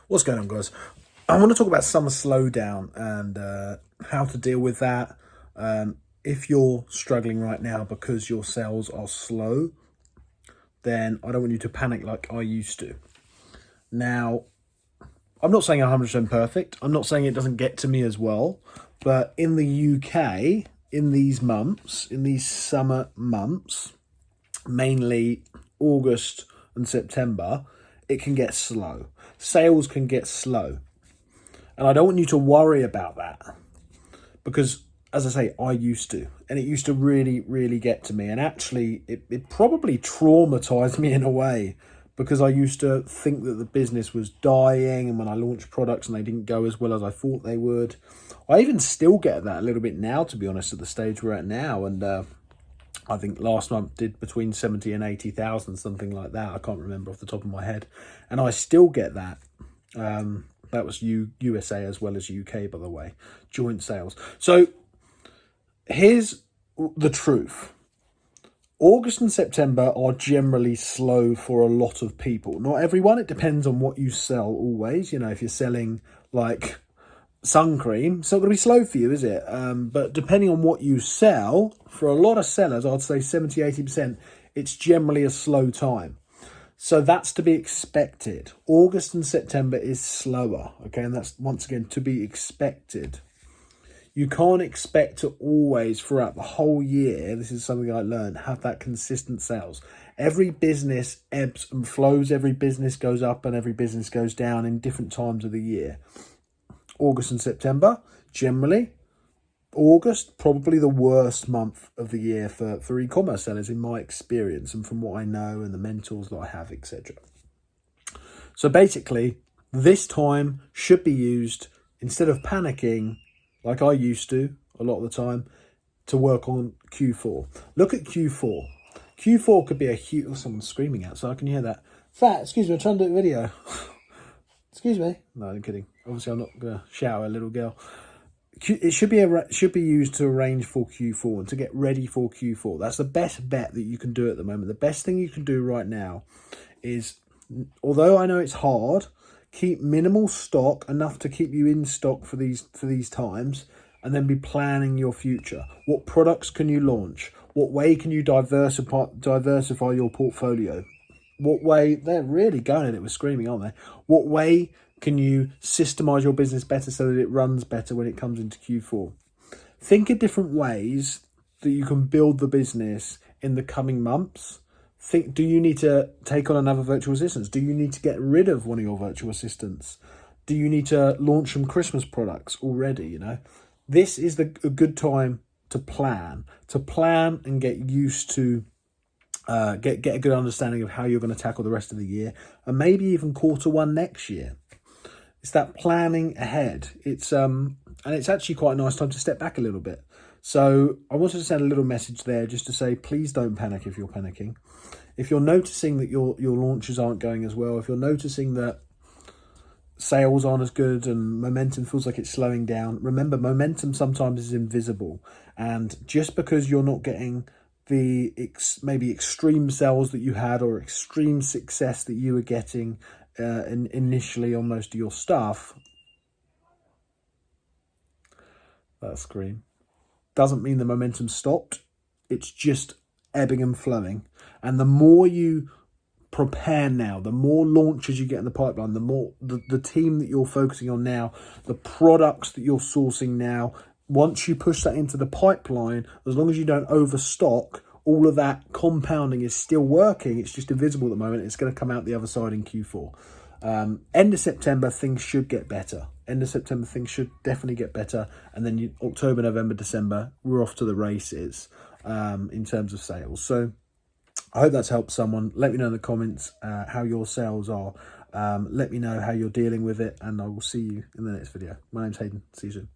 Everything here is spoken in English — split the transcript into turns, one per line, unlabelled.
What's going on, guys? I want to talk about Summer Slowdown and how to deal with that. If you're struggling right now because your sales are slow, then I don't want you to panic like I used to. Now, I'm not saying 100% perfect. I'm not saying it doesn't get to me as well. But in the UK, in these months, in these summer months, mainly August and September, it can get slow. Sales can get slow. And I don't want you to worry about that because, as I say, I used to. And it used to really, really get to me. And actually, it probably traumatized me in a way because I used to think that the business was dying. And when I launched products and they didn't go as well as I thought they would. I even still get that a little bit now, to be honest, at the stage we're at now. And I think last month did between 70 and 80,000, something like that. I can't remember off the top of my head. And I still get that. That was USA as well as UK, by the way, joint sales. So here's the truth. August and September are generally slow for a lot of people. Not everyone. It depends on what you sell always. You know, if you're selling like sun cream, it's not going to be slow for you, is it? But depending on what you sell, for a lot of sellers, I'd say 70, 80%, it's generally a slow time. So that's to be expected. August and September is slower, okay? And that's, once again, to be expected. You can't expect to always, throughout the whole year, this is something I learned, have that consistent sales. Every business ebbs and flows. Every business goes up and every business goes down in different times of the year. August and September, generally. August, probably the worst month of the year for e-commerce sellers in my experience and from what I know and the mentors that I have, etc. So basically, this time should be used, instead of panicking like I used to a lot of the time, to work on Q4. Look at Q4. Q4 could be a huge... Oh, someone's screaming outside. I can hear that. Fat, excuse me, I'm trying to do a video. Excuse me. No, I'm kidding. Obviously, I'm not going to shout at a little girl. It should be used to arrange for Q4 and to get ready for Q4. That's the best bet that you can do at the moment. The best thing you can do right now is, although I know it's hard, keep minimal stock, enough to keep you in stock for these times, and then be planning your future. What products can you launch? What way can you diversify your portfolio? What way... They're really going at it with screaming, aren't they? What way can you systemize your business better so that it runs better when it comes into Q4? Think of different ways that you can build the business in the coming months. Think, do you need to take on another virtual assistant? Do you need to get rid of one of your virtual assistants? Do you need to launch some Christmas products already, you know? This is a good time to plan and get used to get a good understanding of how you're going to tackle the rest of the year and maybe even Q1 next year. It's that planning ahead. It's and it's actually quite a nice time to step back a little bit. So I wanted to send a little message there just to say, please don't panic if you're panicking. If you're noticing that your launches aren't going as well, if you're noticing that sales aren't as good and momentum feels like it's slowing down, remember, momentum sometimes is invisible. And just because you're not getting the maybe extreme sales that you had or extreme success that you were getting initially on most of your stuff, that scream, doesn't mean the momentum stopped. It's just ebbing and flowing. And the more you prepare now, the more launches you get in the pipeline, the more the team that you're focusing on now, the products that you're sourcing now, once you push that into the pipeline, as long as you don't overstock, all of that compounding is still working. It's just invisible at the moment. It's going to come out the other side in Q4. End of September, things should get better. End of September, things should definitely get better. And then October, November, December, we're off to the races in terms of sales. So I hope that's helped someone. Let me know in the comments how your sales are. Let me know how you're dealing with it. And I will see you in the next video. My name's Hayden. See you soon.